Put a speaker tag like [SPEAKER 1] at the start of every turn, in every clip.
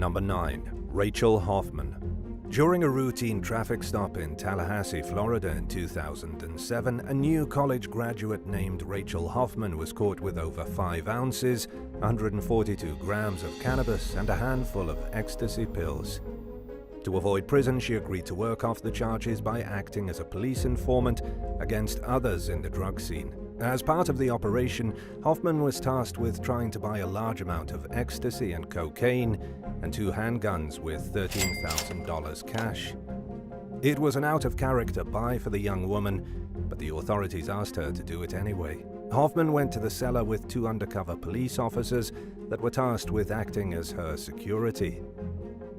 [SPEAKER 1] Number 9. Rachel Hoffman. During a routine traffic stop in Tallahassee, Florida in 2007, a new college graduate named Rachel Hoffman was caught with over 5 ounces, 142 grams of cannabis, and a handful of ecstasy pills. To avoid prison, she agreed to work off the charges by acting as a police informant against others in the drug scene. As part of the operation, Hoffman was tasked with trying to buy a large amount of ecstasy and cocaine and 2 handguns with $13,000 cash. It was an out-of-character buy for the young woman, but the authorities asked her to do it anyway. Hoffman went to the cellar with 2 undercover police officers that were tasked with acting as her security.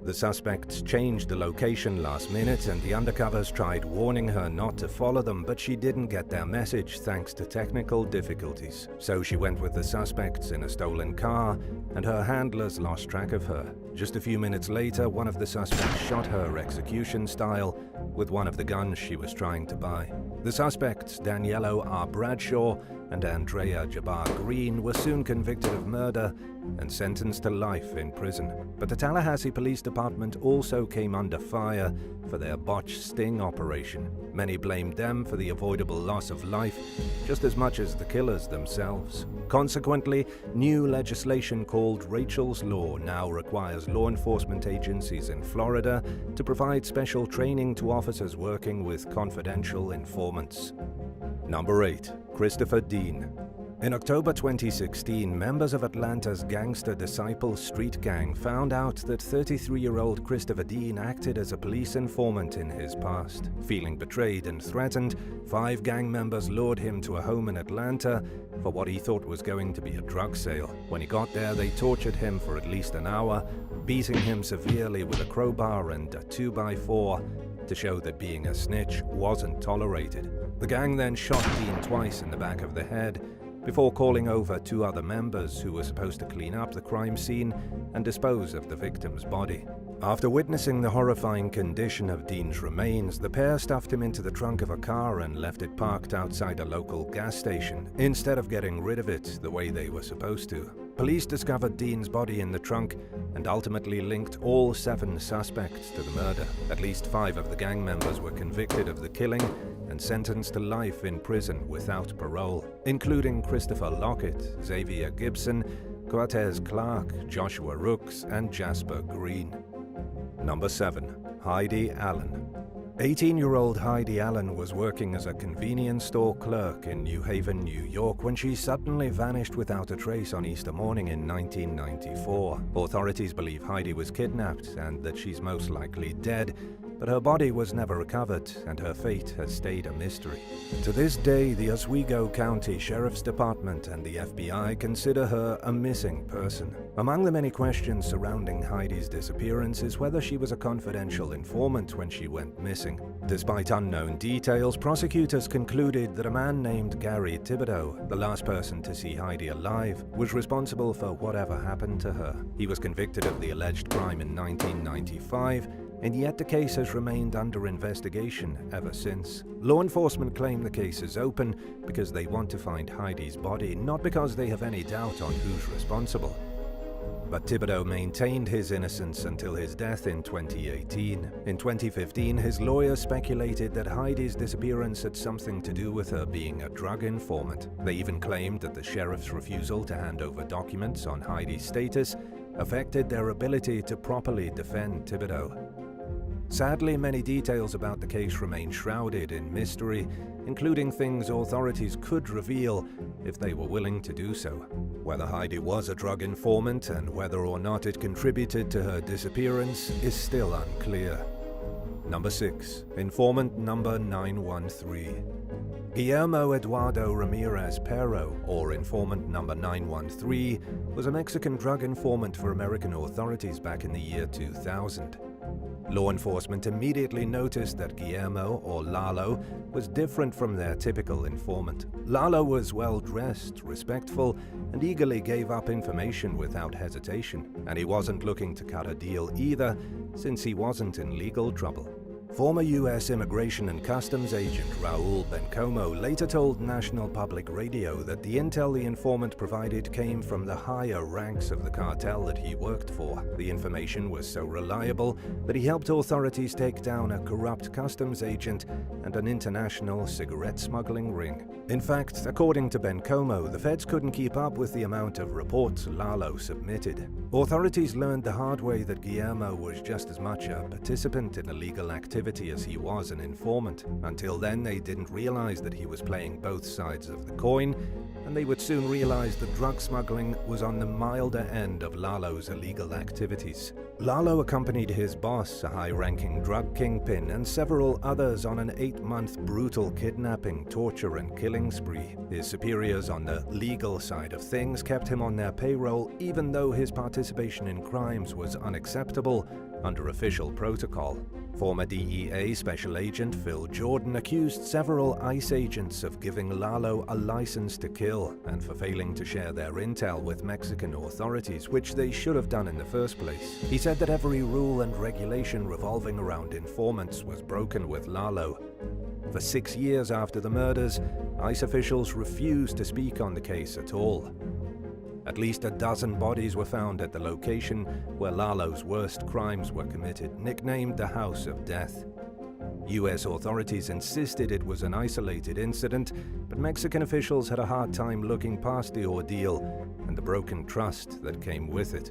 [SPEAKER 1] The suspects changed the location last minute, and the undercovers tried warning her not to follow them, but she didn't get their message thanks to technical difficulties. So she went with the suspects in a stolen car, and her handlers lost track of her. Just a few minutes later, one of the suspects shot her execution style with one of the guns she was trying to buy. The suspects, Daniello R. Bradshaw and Andrea Green, were soon convicted of murder and sentenced to life in prison. But the Tallahassee Police Department also came under fire for their botched sting operation. Many blamed them for the avoidable loss of life, just as much as the killers themselves. Consequently, new legislation called Rachel's Law now requires law enforcement agencies in Florida to provide special training to officers working with confidential informants. Number 8. Christopher Dean. In October 2016, members of Atlanta's gangster Disciple street gang found out that 33-year-old Christopher Dean acted as a police informant in his past. Feeling betrayed and threatened, 5 gang members lured him to a home in Atlanta for what he thought was going to be a drug sale. When he got there, they tortured him for at least an hour, beating him severely with a crowbar and a 2x4 to show that being a snitch wasn't tolerated. The gang then shot Dean twice in the back of the head, before calling over 2 other members who were supposed to clean up the crime scene and dispose of the victim's body. After witnessing the horrifying condition of Dean's remains, the pair stuffed him into the trunk of a car and left it parked outside a local gas station, instead of getting rid of it the way they were supposed to. Police discovered Dean's body in the trunk and ultimately linked all 7 suspects to the murder. At least 5 of the gang members were convicted of the killing and sentenced to life in prison without parole, including Christopher Lockett, Xavier Gibson, Cortez Clark, Joshua Rooks, and Jasper Green. Number 7. Heidi Allen. 18-year-old Heidi Allen was working as a convenience store clerk in New Haven, New York, when she suddenly vanished without a trace on Easter morning in 1994. Authorities believe Heidi was kidnapped and that she's most likely dead, but her body was never recovered, and her fate has stayed a mystery. To this day, the Oswego County Sheriff's Department and the FBI consider her a missing person. Among the many questions surrounding Heidi's disappearance is whether she was a confidential informant when she went missing. Despite unknown details, prosecutors concluded that a man named Gary Thibodeau, the last person to see Heidi alive, was responsible for whatever happened to her. He was convicted of the alleged crime in 1995, and yet the case has remained under investigation ever since. Law enforcement claim the case is open because they want to find Heidi's body, not because they have any doubt on who's responsible. But Thibodeau maintained his innocence until his death in 2018. In 2015, his lawyer speculated that Heidi's disappearance had something to do with her being a drug informant. They even claimed that the sheriff's refusal to hand over documents on Heidi's status affected their ability to properly defend Thibodeau. Sadly, many details about the case remain shrouded in mystery, including things authorities could reveal if they were willing to do so. Whether Heidi was a drug informant and whether or not it contributed to her disappearance is still unclear. Number 6. Informant number 913. Guillermo Eduardo Ramirez Pero, or Informant number 913, was a Mexican drug informant for American authorities back in the year 2000. Law enforcement immediately noticed that Guillermo, or Lalo, was different from their typical informant. Lalo was well-dressed, respectful, and eagerly gave up information without hesitation, and he wasn't looking to cut a deal either, since he wasn't in legal trouble. Former U.S. Immigration and Customs agent Raul Bencomo later told National Public Radio that the intel the informant provided came from the higher ranks of the cartel that he worked for. The information was so reliable that he helped authorities take down a corrupt customs agent and an international cigarette smuggling ring. In fact, according to Bencomo, the feds couldn't keep up with the amount of reports Lalo submitted. Authorities learned the hard way that Guillermo was just as much a participant in illegal activity as he was an informant. Until then, they didn't realize that he was playing both sides of the coin, and they would soon realize that drug smuggling was on the milder end of Lalo's illegal activities. Lalo accompanied his boss, a high-ranking drug kingpin, and several others on an 8-month brutal kidnapping, torture, and killing spree. His superiors on the legal side of things kept him on their payroll even though his participation in crimes was unacceptable under official protocol. Former DEA Special Agent Phil Jordan accused several ICE agents of giving Lalo a license to kill and for failing to share their intel with Mexican authorities, which they should have done in the first place. He said that every rule and regulation revolving around informants was broken with Lalo. For 6 years after the murders, ICE officials refused to speak on the case at all. At least a dozen bodies were found at the location where Lalo's worst crimes were committed, nicknamed the House of Death. U.S. authorities insisted it was an isolated incident, but Mexican officials had a hard time looking past the ordeal and the broken trust that came with it.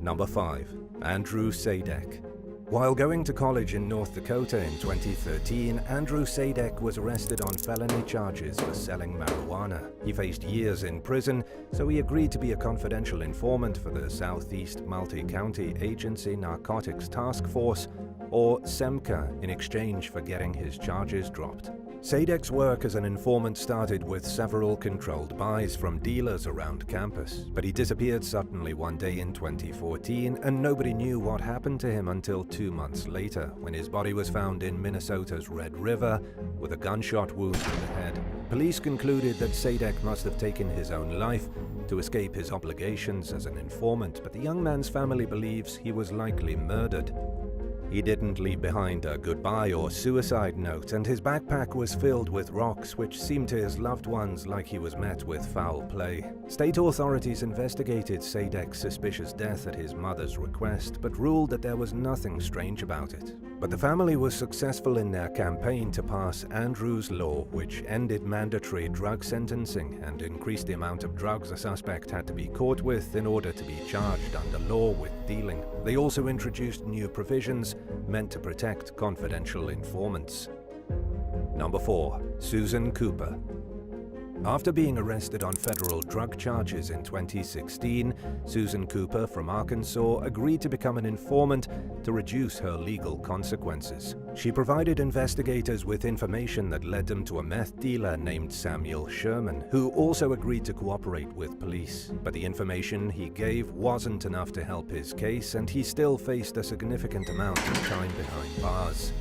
[SPEAKER 1] Number 5. Andrew Sadek. While going to college in North Dakota in 2013, Andrew Sadek was arrested on felony charges for selling marijuana. He faced years in prison, so he agreed to be a confidential informant for the Southeast Multi-County Agency Narcotics Task Force, or SEMCA, in exchange for getting his charges dropped. Sadek's work as an informant started with several controlled buys from dealers around campus, but he disappeared suddenly one day in 2014, and nobody knew what happened to him until 2 months later, when his body was found in Minnesota's Red River with a gunshot wound to the head. Police concluded that Sadek must have taken his own life to escape his obligations as an informant, but the young man's family believes he was likely murdered. He didn't leave behind a goodbye or suicide note, and his backpack was filled with rocks, which seemed to his loved ones like he was met with foul play. State authorities investigated Sadek's suspicious death at his mother's request, but ruled that there was nothing strange about it. But the family was successful in their campaign to pass Andrew's Law, which ended mandatory drug sentencing and increased the amount of drugs a suspect had to be caught with in order to be charged under law with dealing. They also introduced new provisions meant to protect confidential informants. Number 4. Susan Cooper. After being arrested on federal drug charges in 2016, Susan Cooper from Arkansas agreed to become an informant to reduce her legal consequences. She provided investigators with information that led them to a meth dealer named Samuel Sherman, who also agreed to cooperate with police. But the information he gave wasn't enough to help his case, and he still faced a significant amount of time behind bars.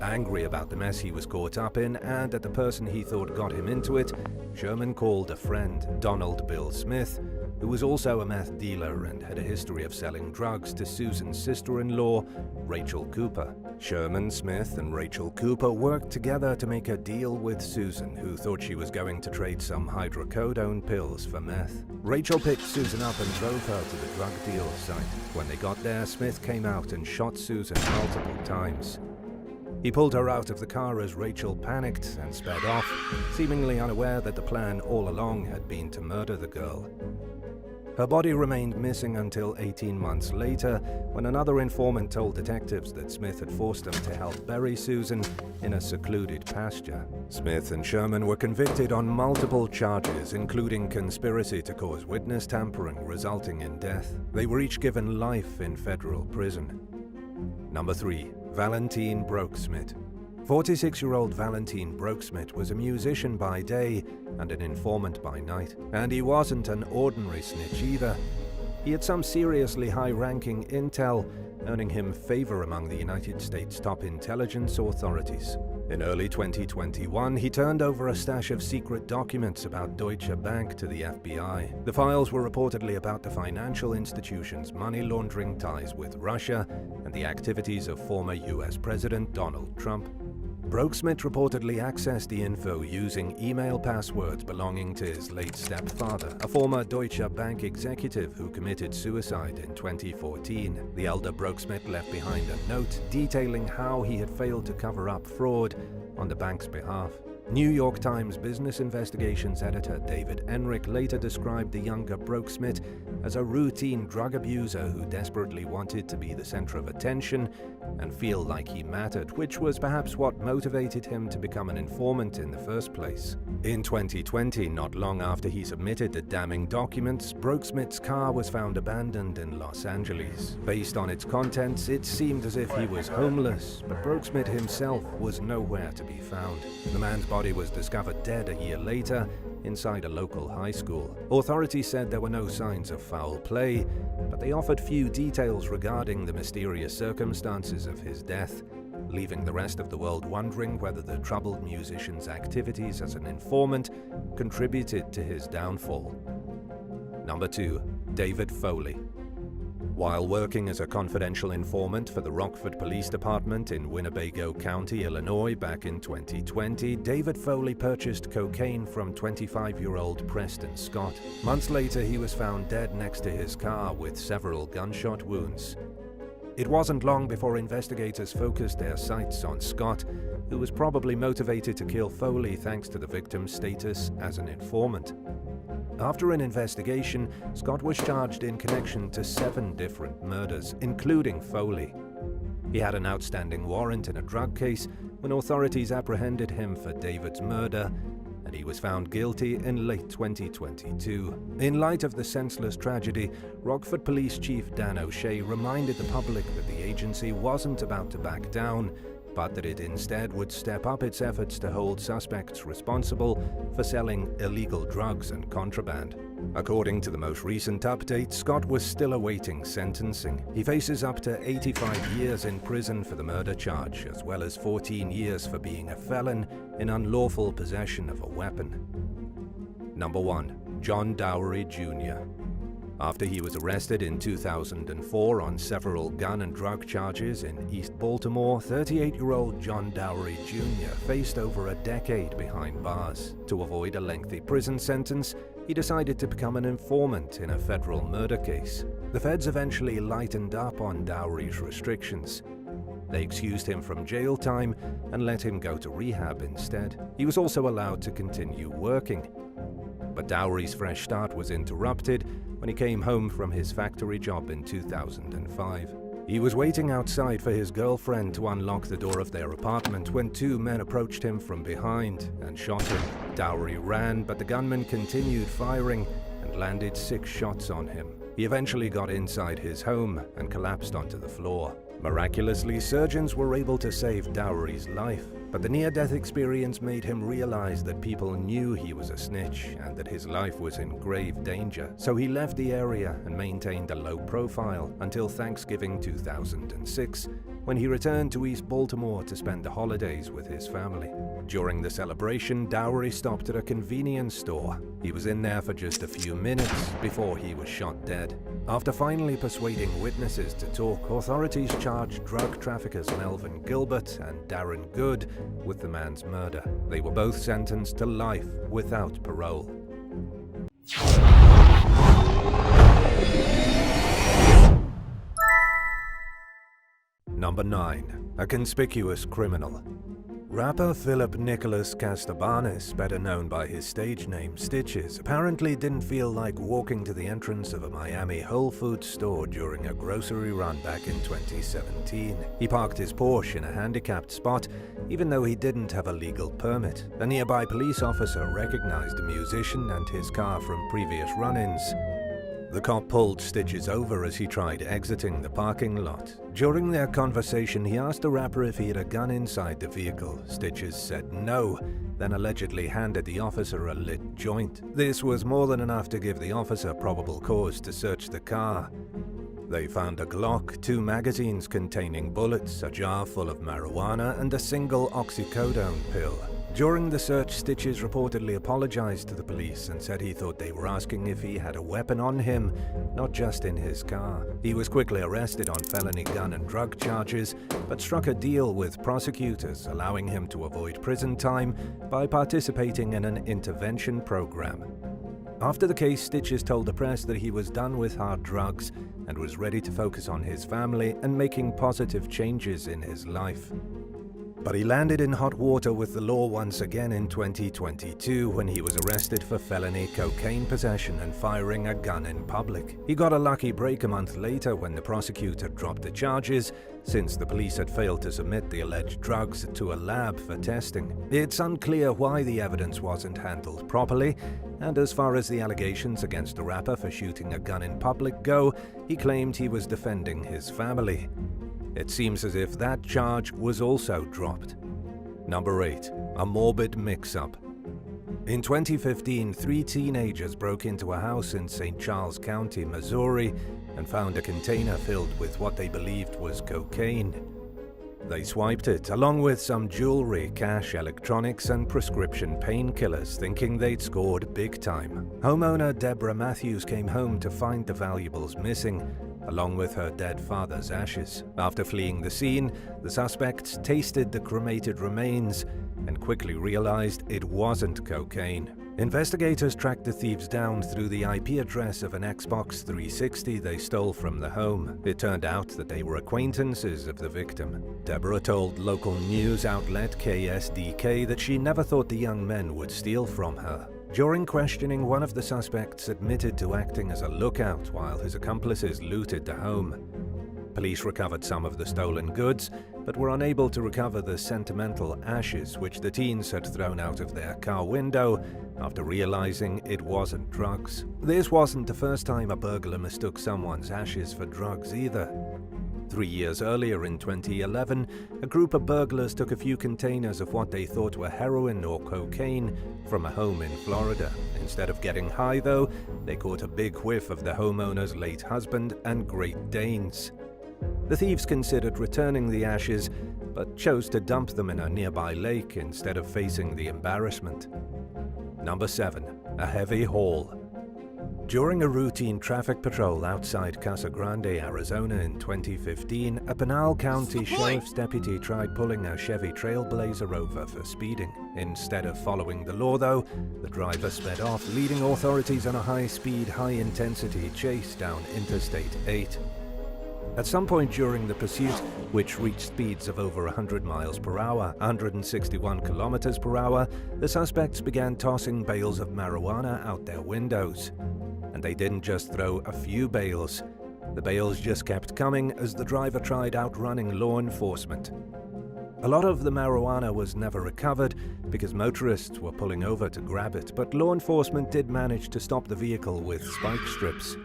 [SPEAKER 1] Angry about the mess he was caught up in and at the person he thought got him into it, Sherman called a friend, Donald Bill Smith, who was also a meth dealer and had a history of selling drugs, to Susan's sister-in-law, Rachel Cooper. Sherman, Smith, and Rachel Cooper worked together to make a deal with Susan, who thought she was going to trade some hydrocodone pills for meth. Rachel picked Susan up and drove her to the drug deal site. When they got there, Smith came out and shot Susan multiple times. He pulled her out of the car as Rachel panicked and sped off, seemingly unaware that the plan all along had been to murder the girl. Her body remained missing until 18 months later, when another informant told detectives that Smith had forced them to help bury Susan in a secluded pasture. Smith and Sherman were convicted on multiple charges, including conspiracy to cause witness tampering resulting in death. They were each given life in federal prison. Number 3. Valentine Brokesmith. 46-year-old Valentine Brokesmith was a musician by day and an informant by night. And he wasn't an ordinary snitch either. He had some seriously high-ranking intel, earning him favor among the United States top intelligence authorities. In early 2021, he turned over a stash of secret documents about Deutsche Bank to the FBI. The files were reportedly about the financial institution's money laundering ties with Russia and the activities of former US President Donald Trump. Broeksmit reportedly accessed the info using email passwords belonging to his late stepfather, a former Deutsche Bank executive who committed suicide in 2014. The elder Broeksmit left behind a note detailing how he had failed to cover up fraud on the bank's behalf. New York Times business investigations editor David Enrich later described the younger Broeksmit as a routine drug abuser who desperately wanted to be the center of attention and feel like he mattered, which was perhaps what motivated him to become an informant in the first place. In 2020, not long after he submitted the damning documents, Broeksmit's car was found abandoned in Los Angeles. Based on its contents, it seemed as if he was homeless, but Broeksmit himself was nowhere to be found. The man's body was discovered dead a year later inside a local high school. Authorities said there were no signs of foul play, but they offered few details regarding the mysterious circumstances of his death, leaving the rest of the world wondering whether the troubled musician's activities as an informant contributed to his downfall. Number 2. David Foley. While working as a confidential informant for the Rockford Police Department in Winnebago County, Illinois back in 2020, David Foley purchased cocaine from 25-year-old Preston Scott. Months later, he was found dead next to his car with several gunshot wounds. It wasn't long before investigators focused their sights on Scott, who was probably motivated to kill Foley thanks to the victim's status as an informant. After an investigation, Scott was charged in connection to 7 different murders, including Foley. He had an outstanding warrant in a drug case when authorities apprehended him for David's murder, and he was found guilty in late 2022. In light of the senseless tragedy, Rockford Police Chief Dan O'Shea reminded the public that the agency wasn't about to back down, but that it instead would step up its efforts to hold suspects responsible for selling illegal drugs and contraband. According to the most recent update, Scott was still awaiting sentencing. He faces up to 85 years in prison for the murder charge, as well as 14 years for being a felon in unlawful possession of a weapon. Number 1. John Dowry Jr. After he was arrested in 2004 on several gun and drug charges in East Baltimore, 38-year-old John Dowry Jr. faced over a decade behind bars. To avoid a lengthy prison sentence, he decided to become an informant in a federal murder case. The feds eventually lightened up on Dowry's restrictions. They excused him from jail time and let him go to rehab instead. He was also allowed to continue working. But Dowry's fresh start was interrupted when he came home from his factory job in 2005. He was waiting outside for his girlfriend to unlock the door of their apartment when 2 men approached him from behind and shot him. Dowry ran, but the gunmen continued firing and landed 6 shots on him. He eventually got inside his home and collapsed onto the floor. Miraculously, surgeons were able to save Dowry's life, but the near-death experience made him realize that people knew he was a snitch and that his life was in grave danger. So he left the area and maintained a low profile until Thanksgiving 2006, when he returned to East Baltimore to spend the holidays with his family. During the celebration, Dowry stopped at a convenience store. He was in there for just a few minutes before he was shot dead. After finally persuading witnesses to talk, authorities charged drug traffickers Melvin Gilbert and Darren Good with the man's murder. They were both sentenced to life without parole. Number 9. A conspicuous criminal. Rapper Philip Nicholas Castabanes, better known by his stage name Stitches, apparently didn't feel like walking to the entrance of a Miami Whole Foods store during a grocery run back in 2017. He parked his Porsche in a handicapped spot, even though he didn't have a legal permit. A nearby police officer recognized the musician and his car from previous run-ins. The cop pulled Stitches over as he tried exiting the parking lot. During their conversation, he asked the rapper if he had a gun inside the vehicle. Stitches said no, then allegedly handed the officer a lit joint. This was more than enough to give the officer probable cause to search the car. They found a Glock, 2 magazines containing bullets, a jar full of marijuana, and a single oxycodone pill. During the search, Stitches reportedly apologized to the police and said he thought they were asking if he had a weapon on him, not just in his car. He was quickly arrested on felony gun and drug charges, but struck a deal with prosecutors, allowing him to avoid prison time by participating in an intervention program. After the case, Stitches told the press that he was done with hard drugs and was ready to focus on his family and making positive changes in his life. But he landed in hot water with the law once again in 2022 when he was arrested for felony cocaine possession and firing a gun in public. He got a lucky break a month later when the prosecutor dropped the charges, since the police had failed to submit the alleged drugs to a lab for testing. It's unclear why the evidence wasn't handled properly, and as far as the allegations against the rapper for shooting a gun in public go, he claimed he was defending his family. It seems as if that charge was also dropped. Number 8. A morbid mix-up. In 2015, 3 teenagers broke into a house in St. Charles County, Missouri, and found a container filled with what they believed was cocaine. They swiped it, along with some jewelry, cash, electronics, and prescription painkillers, thinking they'd scored big time. Homeowner Deborah Matthews came home to find the valuables missing, along with her dead father's ashes. After fleeing the scene, the suspects tasted the cremated remains and quickly realized it wasn't cocaine. Investigators tracked the thieves down through the IP address of an Xbox 360 they stole from the home. It turned out that they were acquaintances of the victim. Deborah told local news outlet KSDK that she never thought the young men would steal from her. During questioning, one of the suspects admitted to acting as a lookout while his accomplices looted the home. Police recovered some of the stolen goods, but were unable to recover the sentimental ashes which the teens had thrown out of their car window after realizing it wasn't drugs. This wasn't the first time a burglar mistook someone's ashes for drugs either. 3 years earlier, in 2011, a group of burglars took a few containers of what they thought were heroin or cocaine from a home in Florida. Instead of getting high, though, they caught a big whiff of the homeowner's late husband and Great Danes. The thieves considered returning the ashes, but chose to dump them in a nearby lake instead of facing the embarrassment. Number 7. A heavy haul. During a routine traffic patrol outside Casa Grande, Arizona in 2015, a Pinal County Sheriff's deputy tried pulling a Chevy Trailblazer over for speeding. Instead of following the law, though, the driver sped off, leading authorities on a high-speed, high-intensity chase down Interstate 8. At some point during the pursuit, which reached speeds of over 100 miles per hour, 161 kilometers per hour, the suspects began tossing bales of marijuana out their windows. And they didn't just throw a few bales. The bales just kept coming as the driver tried outrunning law enforcement. A lot of the marijuana was never recovered because motorists were pulling over to grab it, but law enforcement did manage to stop the vehicle with spike strips.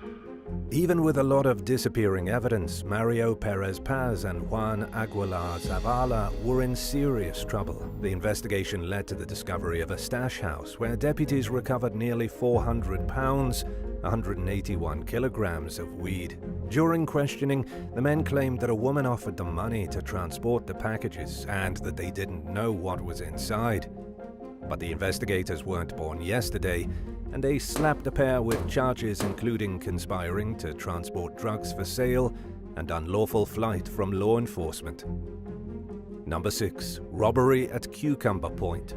[SPEAKER 1] Even with a lot of disappearing evidence, Mario Perez Paz and Juan Aguilar Zavala were in serious trouble. The investigation led to the discovery of a stash house where deputies recovered nearly 400 pounds, 181 kilograms of weed. During questioning, the men claimed that a woman offered them money to transport the packages and that they didn't know what was inside. But the investigators weren't born yesterday, and they slapped the pair with charges including conspiring to transport drugs for sale and unlawful flight from law enforcement. Number 6. Robbery at Cucumber Point.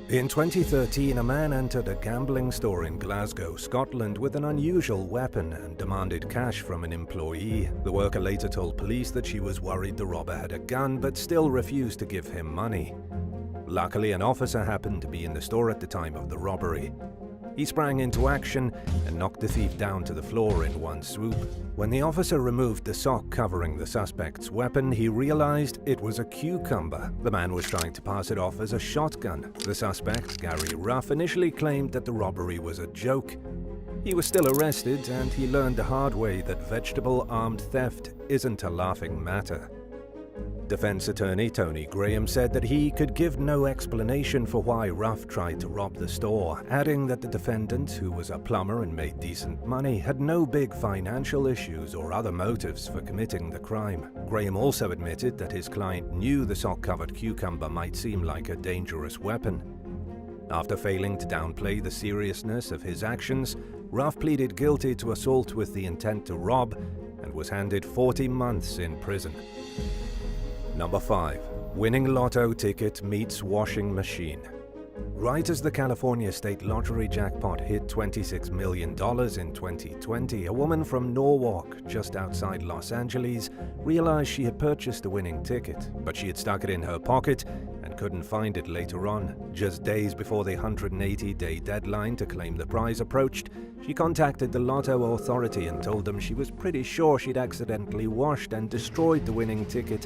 [SPEAKER 1] In 2013, a man entered a gambling store in Glasgow, Scotland with an unusual weapon and demanded cash from an employee. The worker later told police that she was worried the robber had a gun but still refused to give him money. Luckily, an officer happened to be in the store at the time of the robbery. He sprang into action and knocked the thief down to the floor in one swoop. When the officer removed the sock covering the suspect's weapon, he realized it was a cucumber. The man was trying to pass it off as a shotgun. The suspect, Gary Ruff, initially claimed that the robbery was a joke. He was still arrested, and he learned the hard way that vegetable armed theft isn't a laughing matter. Defense attorney Tony Graham said that he could give no explanation for why Ruff tried to rob the store, adding that the defendant, who was a plumber and made decent money, had no big financial issues or other motives for committing the crime. Graham also admitted that his client knew the sock-covered cucumber might seem like a dangerous weapon. After failing to downplay the seriousness of his actions, Ruff pleaded guilty to assault with the intent to rob and was handed 40 months in prison. Number 5. Winning lotto ticket meets washing machine. Right as the California State Lottery jackpot hit $26 million in 2020, a woman from Norwalk, just outside Los Angeles, realized she had purchased a winning ticket, but she had stuck it in her pocket and couldn't find it later on. Just days before the 180-day deadline to claim the prize approached, she contacted the Lotto authority and told them she was pretty sure she'd accidentally washed and destroyed the winning ticket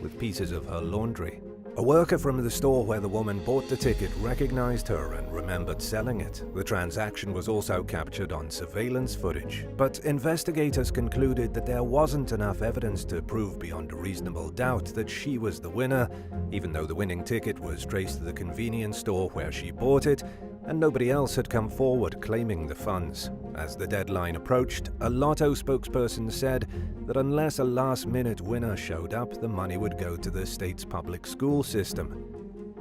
[SPEAKER 1] with pieces of her laundry. A worker from the store where the woman bought the ticket recognized her and remembered selling it. The transaction was also captured on surveillance footage, but investigators concluded that there wasn't enough evidence to prove beyond a reasonable doubt that she was the winner, even though the winning ticket was traced to the convenience store where she bought it, and nobody else had come forward claiming the funds. As the deadline approached, a Lotto spokesperson said that unless a last-minute winner showed up, the money would go to the state's public school system.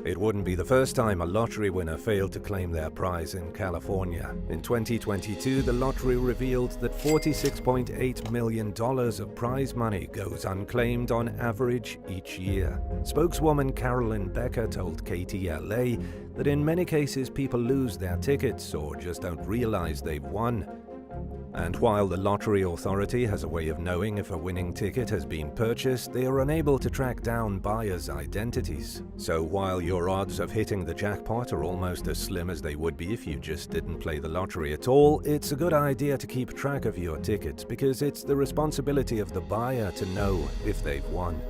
[SPEAKER 1] It wouldn't be the first time a lottery winner failed to claim their prize in California. In 2022, the lottery revealed that $46.8 million of prize money goes unclaimed on average each year. Spokeswoman Carolyn Becker told KTLA that in many cases people lose their tickets or just don't realize they've won. And while the Lottery Authority has a way of knowing if a winning ticket has been purchased, they are unable to track down buyers' identities. So while your odds of hitting the jackpot are almost as slim as they would be if you just didn't play the lottery at all, it's a good idea to keep track of your tickets because it's the responsibility of the buyer to know if they've won.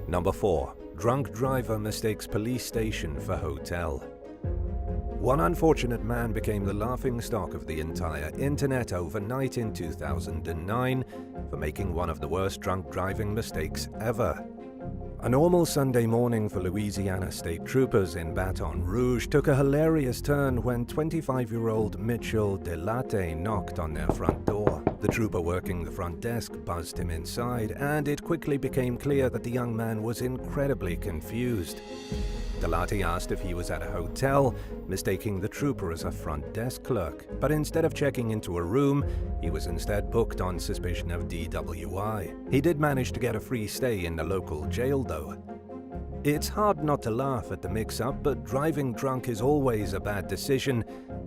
[SPEAKER 1] Number 4. Drunk driver mistakes police station for hotel. One unfortunate man became the laughingstock of the entire internet overnight in 2009 for making one of the worst drunk driving mistakes ever. A normal Sunday morning for Louisiana state troopers in Baton Rouge took a hilarious turn when 25-year-old Mitchell Delate knocked on their front door. The trooper working the front desk buzzed him inside, and it quickly became clear that the young man was incredibly confused. Delate asked if he was at a hotel, mistaking the trooper as a front desk clerk, but instead of checking into a room, he was instead booked on suspicion of DWI. He did manage to get a free stay in the local jail, though. It's hard not to laugh at the mix-up, but driving drunk is always a bad decision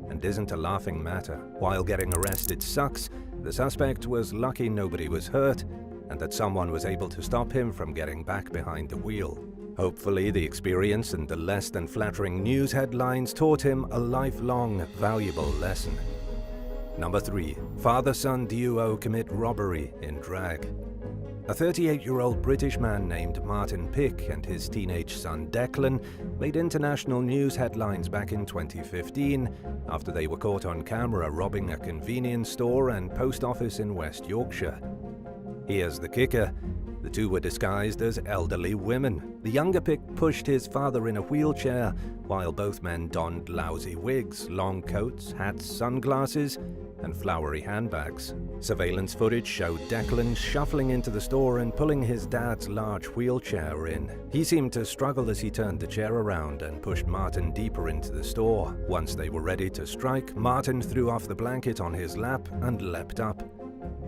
[SPEAKER 1] and isn't a laughing matter. While getting arrested sucks, the suspect was lucky nobody was hurt and that someone was able to stop him from getting back behind the wheel. Hopefully, the experience and the less than flattering news headlines taught him a lifelong, valuable lesson. Number 3. Father-son duo commit robbery in drag. A 38-year-old British man named Martin Pick and his teenage son Declan made international news headlines back in 2015 after they were caught on camera robbing a convenience store and post office in West Yorkshire. Here's the kicker. The two were disguised as elderly women. The younger Pick pushed his father in a wheelchair, while both men donned lousy wigs, long coats, hats, sunglasses, and flowery handbags. Surveillance footage showed Declan shuffling into the store and pulling his dad's large wheelchair in. He seemed to struggle as he turned the chair around and pushed Martin deeper into the store. Once they were ready to strike, Martin threw off the blanket on his lap and leapt up.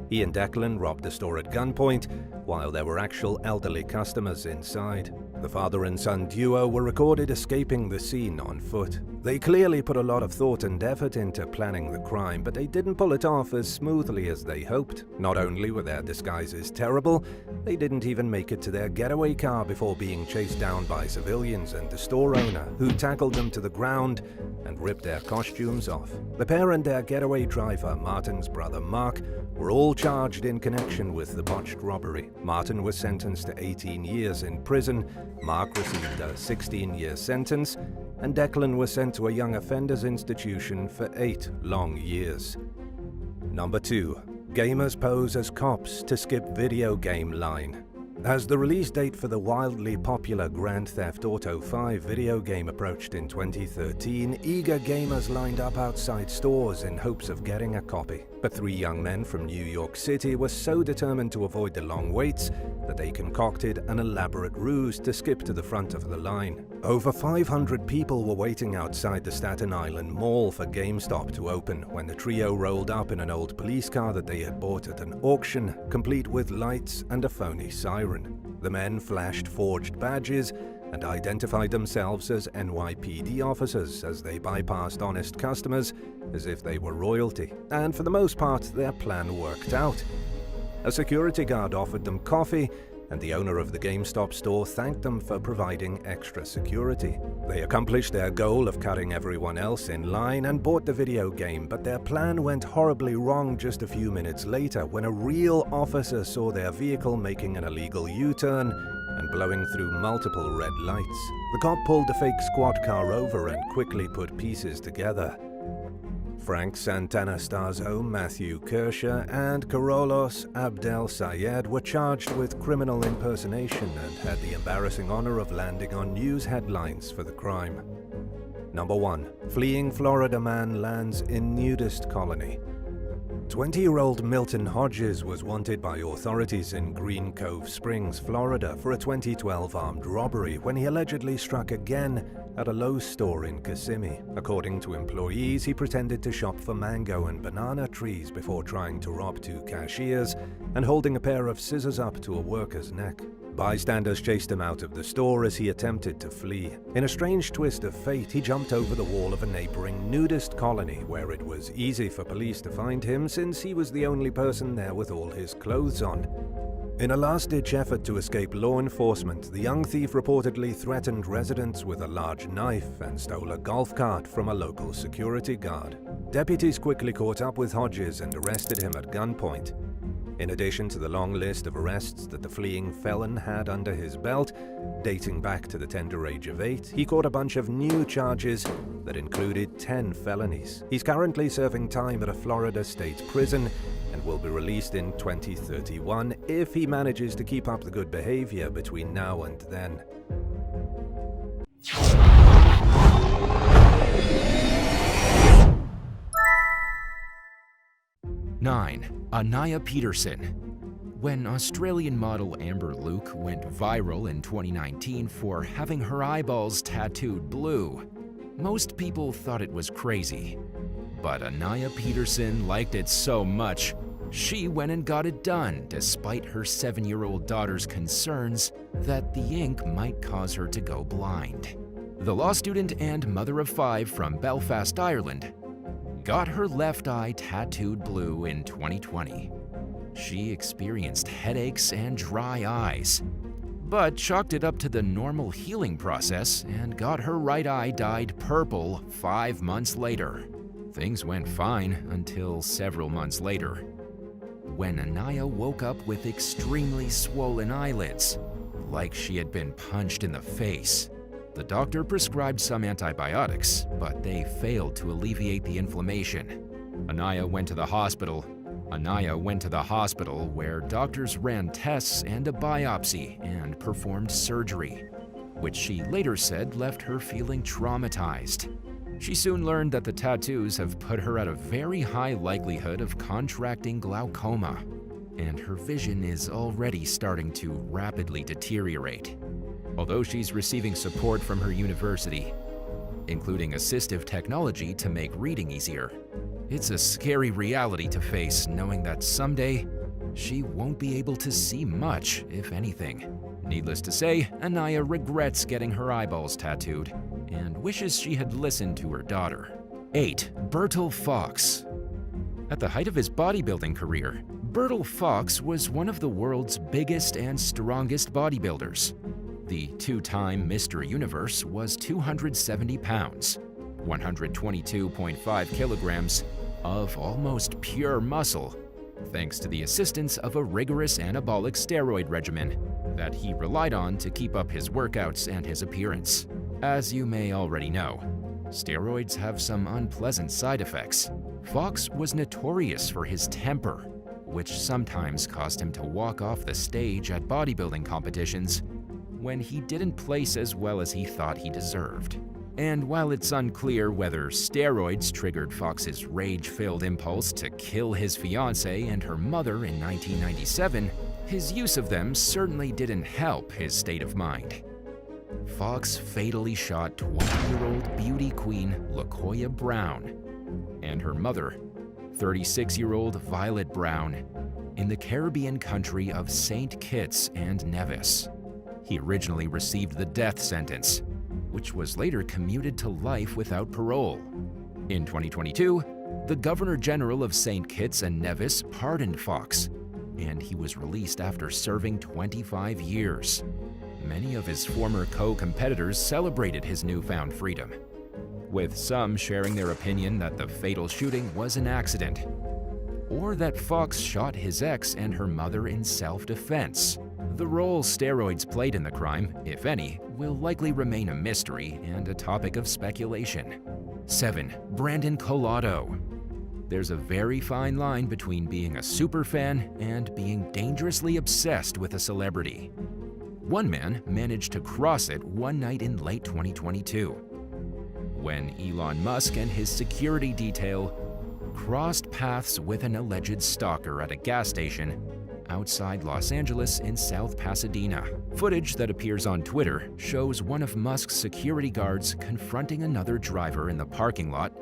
[SPEAKER 1] He and Declan robbed the store at gunpoint, while there were actual elderly customers inside. The father and son duo were recorded escaping the scene on foot. They clearly put a lot of thought and effort into planning the crime, but they didn't pull it off as smoothly as they hoped. Not only were their disguises terrible, they didn't even make it to their getaway car before being chased down by civilians and the store owner, who tackled them to the ground and ripped their costumes off. The pair and their getaway driver, Martin's brother Mark, were all charged in connection with the botched robbery. Martin was sentenced to 18 years in prison, Mark received a 16-year sentence, and Declan was sent to a young offenders institution for 8 long years. Number 2. Gamers pose as cops to skip video game line. As the release date for the wildly popular Grand Theft Auto V video game approached in 2013, eager gamers lined up outside stores in hopes of getting a copy. But 3 young men from New York City were so determined to avoid the long waits that they concocted an elaborate ruse to skip to the front of the line. Over 500 people were waiting outside the Staten Island Mall for GameStop to open when the trio rolled up in an old police car that they had bought at an auction, complete with lights and a phony siren. The men flashed forged badges and identified themselves as NYPD officers as they bypassed honest customers as if they were royalty. And for the most part, their plan worked out. A security guard offered them coffee, and the owner of the GameStop store thanked them for providing extra security. They accomplished their goal of cutting everyone else in line and bought the video game, but their plan went horribly wrong just a few minutes later when a real officer saw their vehicle making an illegal U-turn and blowing through multiple red lights. The cop pulled the fake squad car over and quickly put pieces together. Frank Santanastarzo, Matthew Kershaw, and Carolus Abdel Sayed were charged with criminal impersonation and had the embarrassing honor of landing on news headlines for the crime. Number 1. Fleeing Florida man lands in nudist colony. 20-year-old Milton Hodges was wanted by authorities in Green Cove Springs, Florida for a 2012 armed robbery when he allegedly struck again at a Lowe's store in Kissimmee. According to employees, he pretended to shop for mango and banana trees before trying to rob 2 cashiers and holding a pair of scissors up to a worker's neck. Bystanders chased him out of the store as he attempted to flee. In a strange twist of fate, he jumped over the wall of a neighboring nudist colony where it was easy for police to find him since he was the only person there with all his clothes on. In a last-ditch effort to escape law enforcement, the young thief reportedly threatened residents with a large knife and stole a golf cart from a local security guard. Deputies quickly caught up with Hodges and arrested him at gunpoint. In addition to the long list of arrests that the fleeing felon had under his belt, dating back to the tender age of 8, he caught a bunch of new charges that included 10 felonies. He's currently serving time at a Florida state prison and will be released in 2031 if he manages to keep up the good behavior between now and then.
[SPEAKER 2] 9. Annaya Peterson. When Australian model Amber Luke went viral in 2019 for having her eyeballs tattooed blue, most people thought it was crazy. But Annaya Peterson liked it so much, she went and got it done despite her 7-year-old daughter's concerns that the ink might cause her to go blind. The law student and mother of 5 from Belfast, Ireland, got her left eye tattooed blue in 2020. She experienced headaches and dry eyes, but chalked it up to the normal healing process and got her right eye dyed purple 5 months later. Things went fine until several months later, when Annaya woke up with extremely swollen eyelids, like she had been punched in the face. The doctor prescribed some antibiotics, but they failed to alleviate the inflammation. Annaya went to the hospital, where doctors ran tests and a biopsy and performed surgery, which she later said left her feeling traumatized. She soon learned that the tattoos have put her at a very high likelihood of contracting glaucoma, and her vision is already starting to rapidly deteriorate. Although she's receiving support from her university, including assistive technology to make reading easier, it's a scary reality to face knowing that someday she won't be able to see much, if anything. Needless to say, Annaya regrets getting her eyeballs tattooed and wishes she had listened to her daughter. 8. Burtle Fox. At the height of his bodybuilding career, Burtle Fox was one of the world's biggest and strongest bodybuilders. The 2-time Mr. Universe was 270 pounds, 122.5 kilograms of almost pure muscle, thanks to the assistance of a rigorous anabolic steroid regimen that he relied on to keep up his workouts and his appearance. As you may already know, steroids have some unpleasant side effects. Fox was notorious for his temper, which sometimes caused him to walk off the stage at bodybuilding competitions when he didn't place as well as he thought he deserved. And while it's unclear whether steroids triggered Fox's rage-filled impulse to kill his fiancée and her mother in 1997, his use of them certainly didn't help his state of mind. Fox fatally shot 20-year-old beauty queen LaCoya Brown and her mother, 36-year-old Violet Brown, in the Caribbean country of St. Kitts and Nevis. He originally received the death sentence, which was later commuted to life without parole. In 2022, the Governor General of St. Kitts and Nevis pardoned Fox, and he was released after serving 25 years. Many of his former co-competitors celebrated his newfound freedom, with some sharing their opinion that the fatal shooting was an accident, or that Fox shot his ex and her mother in self-defense. The role steroids played in the crime, if any, will likely remain a mystery and a topic of speculation. 7. Brandon Colado. There's a very fine line between being a superfan and being dangerously obsessed with a celebrity. One man managed to cross it one night in late 2022, when Elon Musk and his security detail crossed paths with an alleged stalker at a gas station outside Los Angeles in South Pasadena. Footage that appears on Twitter shows one of Musk's security guards confronting another driver in the parking lot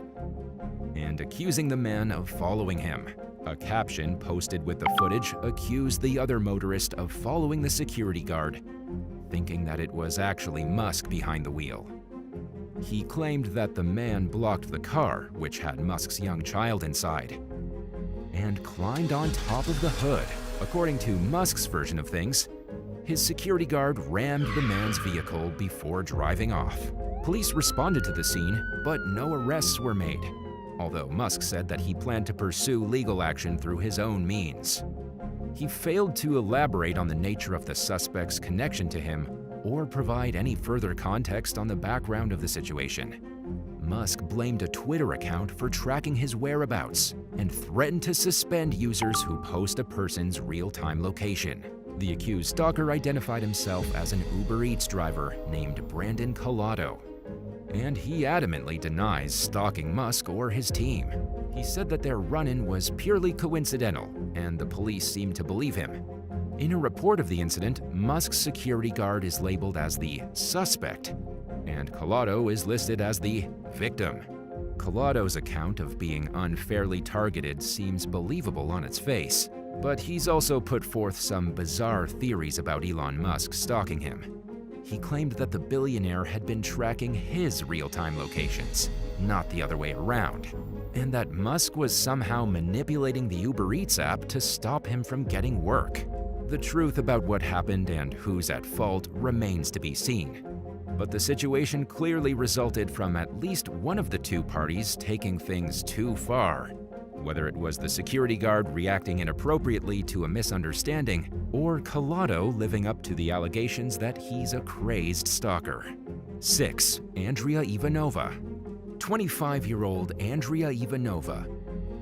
[SPEAKER 2] and accusing the man of following him. A caption posted with the footage accused the other motorist of following the security guard, thinking that it was actually Musk behind the wheel. He claimed that the man blocked the car, which had Musk's young child inside, and climbed on top of the hood. According to Musk's version of things, his security guard rammed the man's vehicle before driving off. Police responded to the scene, but no arrests were made, although Musk said that he planned to pursue legal action through his own means. He failed to elaborate on the nature of the suspect's connection to him or provide any further context on the background of the situation. Musk blamed a Twitter account for tracking his whereabouts and threatened to suspend users who post a person's real-time location. The accused stalker identified himself as an Uber Eats driver named Brandon Colado, and he adamantly denies stalking Musk or his team. He said that their run-in was purely coincidental, and the police seemed to believe him. In a report of the incident, Musk's security guard is labeled as the suspect, and Colado is listed as the victim. Colado's account of being unfairly targeted seems believable on its face, but he's also put forth some bizarre theories about Elon Musk stalking him. He claimed that the billionaire had been tracking his real-time locations, not the other way around, and that Musk was somehow manipulating the Uber Eats app to stop him from getting work. The truth about what happened and who's at fault remains to be seen, but the situation clearly resulted from at least one of the two parties taking things too far, whether it was the security guard reacting inappropriately to a misunderstanding or Colado living up to the allegations that he's a crazed stalker. 6. Andrea Ivanova. 25-year-old Andrea Ivanova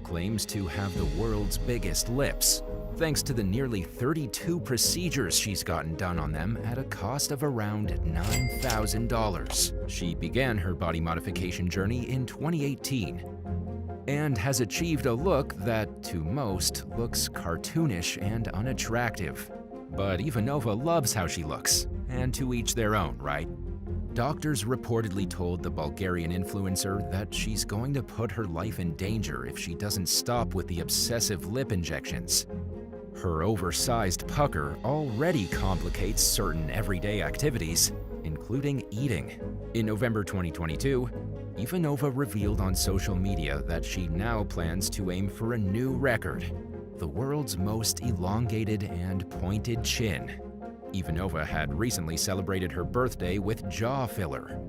[SPEAKER 2] claims to have the world's biggest lips, thanks to the nearly 32 procedures she's gotten done on them at a cost of around $9,000. She began her body modification journey in 2018 and has achieved a look that, to most, looks cartoonish and unattractive. But Ivanova loves how she looks, and to each their own, right? Doctors reportedly told the Bulgarian influencer that she's going to put her life in danger if she doesn't stop with the obsessive lip injections. Her oversized pucker already complicates certain everyday activities, including eating. In November 2022, Ivanova revealed on social media that she now plans to aim for a new record: the world's most elongated and pointed chin. Ivanova had recently celebrated her birthday with jaw filler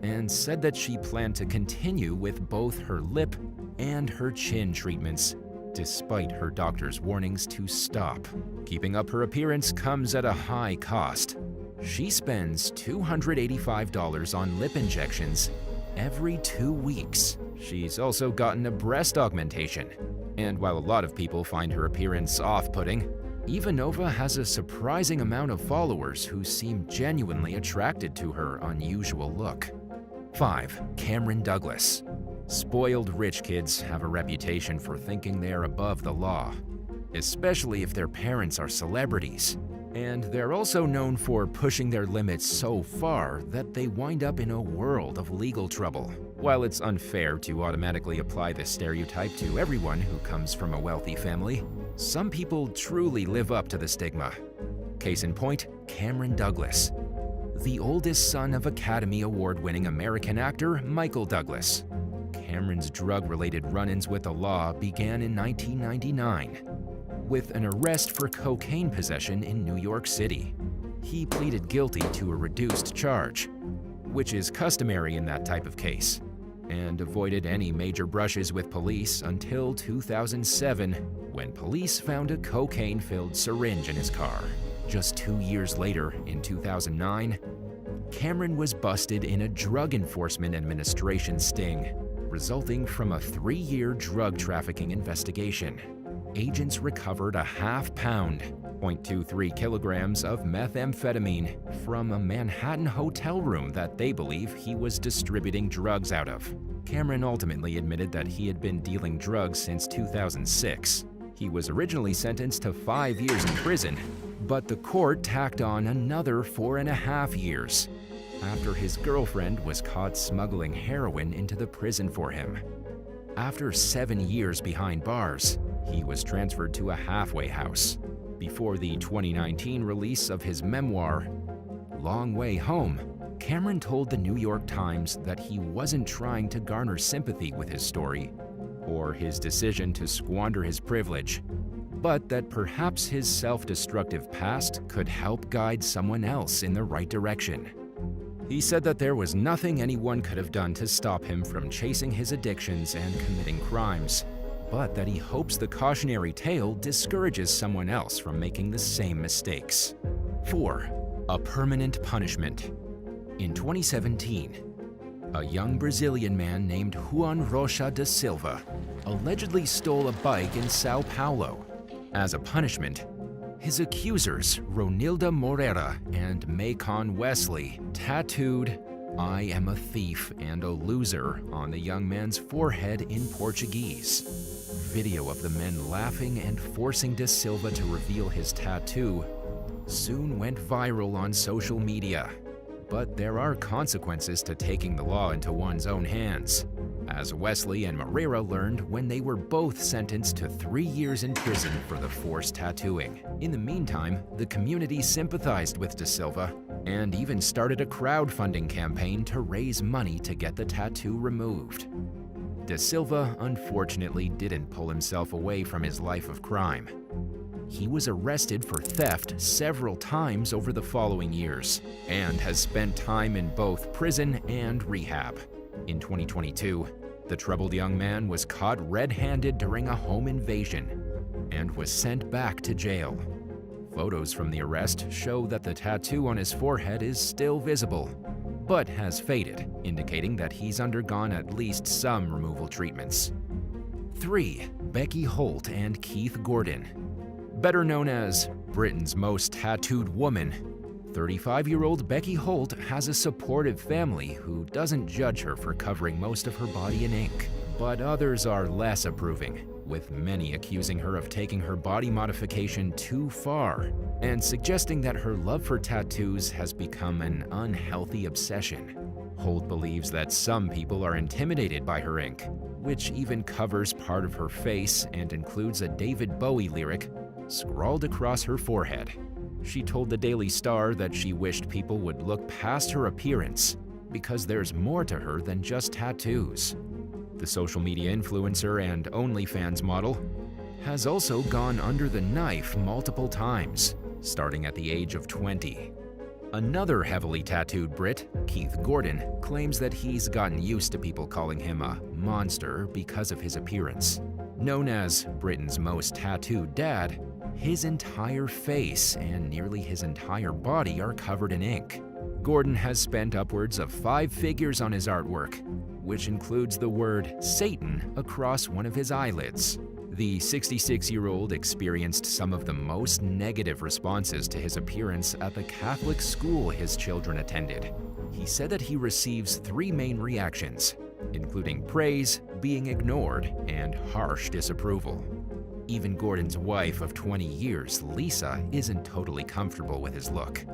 [SPEAKER 2] and said that she planned to continue with both her lip and her chin treatments, despite her doctor's warnings to stop. Keeping up her appearance comes at a high cost. She spends $285 on lip injections every 2 weeks. She's also gotten a breast augmentation, And while a lot of people find her appearance off-putting, Ivanova has a surprising amount of followers who seem genuinely attracted to her unusual look. 5. Cameron Douglas. Spoiled rich kids have a reputation for thinking they're above the law, especially if their parents are celebrities. And they're also known for pushing their limits so far that they wind up in a world of legal trouble. While it's unfair to automatically apply this stereotype to everyone who comes from a wealthy family, some people truly live up to the stigma. Case in point, Cameron Douglas, the oldest son of Academy Award-winning American actor Michael Douglas. Cameron's drug-related run-ins with the law began in 1999 with an arrest for cocaine possession in New York City. He pleaded guilty to a reduced charge, which is customary in that type of case, and avoided any major brushes with police until 2007, when police found a cocaine-filled syringe in his car. Just 2 years later, in 2009, Cameron was busted in a Drug Enforcement Administration sting, resulting from a 3-year drug trafficking investigation. Agents recovered a half-pound, 0.23 kilograms of methamphetamine from a Manhattan hotel room that they believe he was distributing drugs out of. Cameron ultimately admitted that he had been dealing drugs since 2006. He was originally sentenced to 5 years in prison, but the court tacked on another 4.5 years after his girlfriend was caught smuggling heroin into the prison for him. After 7 years behind bars, he was transferred to a halfway house before the 2019 release of his memoir, Long Way Home. Cameron told the New York Times that he wasn't trying to garner sympathy with his story or his decision to squander his privilege, but that perhaps his self-destructive past could help guide someone else in the right direction. He said that there was nothing anyone could have done to stop him from chasing his addictions and committing crimes, but that he hopes the cautionary tale discourages someone else from making the same mistakes. 4. A permanent punishment. In 2017, a young Brazilian man named Juan Rocha da Silva allegedly stole a bike in Sao Paulo. As a punishment, his accusers, Ronilda Moreira and Macon Wesley, tattooed "I am a thief and a loser" on the young man's forehead in Portuguese. Video of the men laughing and forcing Da Silva to reveal his tattoo soon went viral on social media. But there are consequences to taking the law into one's own hands, as Wesley and Moreira learned when they were both sentenced to 3 years in prison for the forced tattooing. In the meantime, the community sympathized with Da Silva and even started a crowdfunding campaign to raise money to get the tattoo removed. Da Silva unfortunately didn't pull himself away from his life of crime. He was arrested for theft several times over the following years and has spent time in both prison and rehab. In 2022, the troubled young man was caught red-handed during a home invasion and was sent back to jail. Photos from the arrest show that the tattoo on his forehead is still visible, but has faded, indicating that he's undergone at least some removal treatments. 3. Becky Holt and Keith Gordon. Better known as Britain's most tattooed woman, 35-year-old Becky Holt has a supportive family who doesn't judge her for covering most of her body in ink. But others are less approving, with many accusing her of taking her body modification too far and suggesting that her love for tattoos has become an unhealthy obsession. Holt believes that some people are intimidated by her ink, which even covers part of her face and includes a David Bowie lyric scrawled across her forehead. She told the Daily Star that she wished people would look past her appearance because there's more to her than just tattoos. The social media influencer and OnlyFans model has also gone under the knife multiple times, starting at the age of 20. Another heavily tattooed Brit, Keith Gordon, claims that he's gotten used to people calling him a monster because of his appearance. Known as Britain's most tattooed dad, his entire face and nearly his entire body are covered in ink. Gordon has spent upwards of 5 figures on his artwork, which includes the word Satan across one of his eyelids. The 66-year-old experienced some of the most negative responses to his appearance at the Catholic school his children attended. He said that he receives 3 main reactions, including praise, being ignored, and harsh disapproval. Even Gordon's wife of 20 years, Lisa, isn't totally comfortable with his look.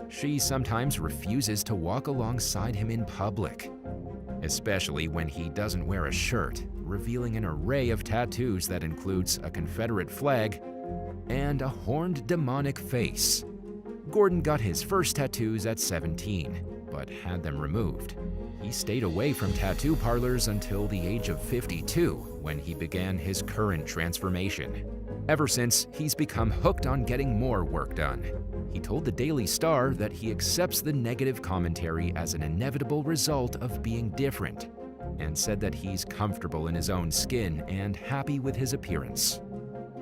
[SPEAKER 2] She sometimes refuses to walk alongside him in public, especially when he doesn't wear a shirt, revealing an array of tattoos that includes a Confederate flag and a horned demonic face. Gordon got his first tattoos at 17, but had them removed. He stayed away from tattoo parlors until the age of 52, when he began his current transformation. Ever since, he's become hooked on getting more work done. He told the Daily Star that he accepts the negative commentary as an inevitable result of being different, and said that he's comfortable in his own skin and happy with his appearance.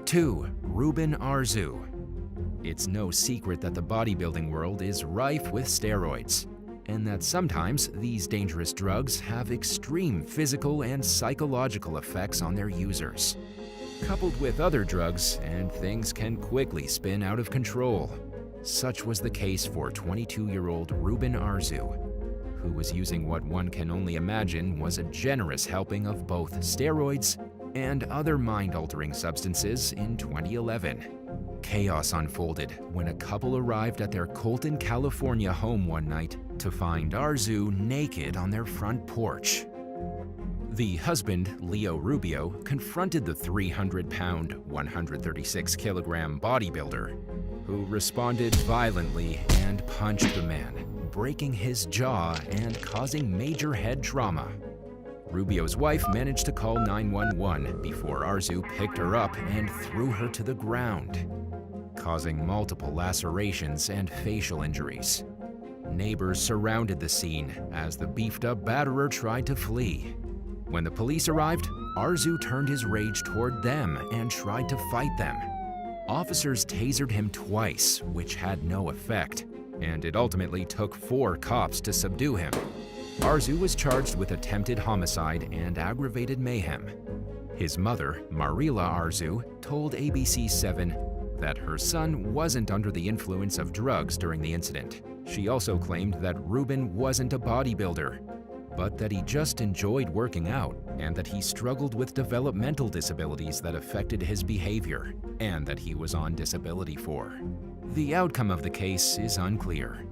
[SPEAKER 2] 2. Reuben Arzu. It's no secret that the bodybuilding world is rife with steroids, and that sometimes these dangerous drugs have extreme physical and psychological effects on their users. Coupled with other drugs, and things can quickly spin out of control. Such was the case for 22-year-old Reuben Arzu, who was using what one can only imagine was a generous helping of both steroids and other mind-altering substances in 2011. Chaos unfolded when a couple arrived at their Colton, California home one night to find Arzu naked on their front porch. The husband, Leo Rubio, confronted the 300-pound, 136-kilogram bodybuilder, who responded violently and punched the man, breaking his jaw and causing major head trauma. Rubio's wife managed to call 911 before Arzu picked her up and threw her to the ground, causing multiple lacerations and facial injuries. Neighbors surrounded the scene as the beefed-up batterer tried to flee. When the police arrived, Arzu turned his rage toward them and tried to fight them. Officers tasered him twice, which had no effect, and it ultimately took 4 cops to subdue him. Arzu was charged with attempted homicide and aggravated mayhem. His mother, Marila Arzu, told ABC7 that her son wasn't under the influence of drugs during the incident. She also claimed that Reuben wasn't a bodybuilder, but that he just enjoyed working out, and that he struggled with developmental disabilities that affected his behavior, and that he was on disability for. The outcome of the case is unclear.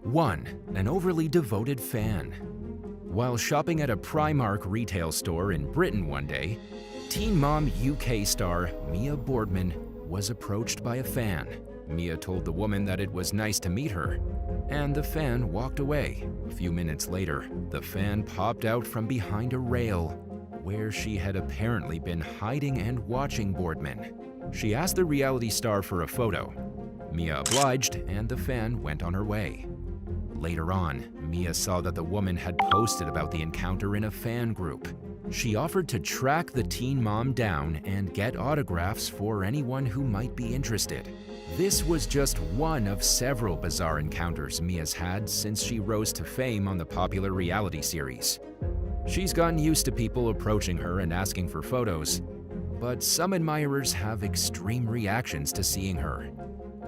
[SPEAKER 2] 1. An overly devoted fan. While shopping at a Primark retail store in Britain one day, Teen Mom UK star Mia Boardman was approached by a fan. Mia told the woman that it was nice to meet her, and the fan walked away. A few minutes later, the fan popped out from behind a rail, where she had apparently been hiding and watching Boardman. She asked the reality star for a photo. Mia obliged, and the fan went on her way. Later on, Mia saw that the woman had posted about the encounter in a fan group. She offered to track the teen mom down and get autographs for anyone who might be interested. This was just one of several bizarre encounters Mia's had since she rose to fame on the popular reality series. She's gotten used to people approaching her and asking for photos, but some admirers have extreme reactions to seeing her.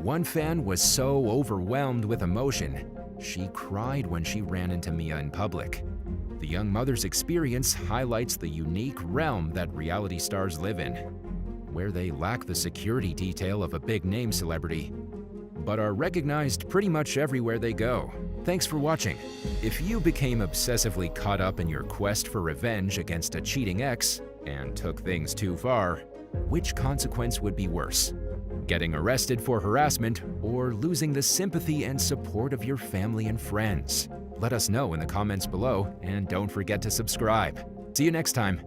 [SPEAKER 2] One fan was so overwhelmed with emotion, she cried when she ran into Mia in public. The young mother's experience highlights the unique realm that reality stars live in, where they lack the security detail of a big-name celebrity, but are recognized pretty much everywhere they go. Thanks for watching. If you became obsessively caught up in your quest for revenge against a cheating ex and took things too far, which consequence would be worse? Getting arrested for harassment or losing the sympathy and support of your family and friends? Let us know in the comments below, and don't forget to subscribe. See you next time.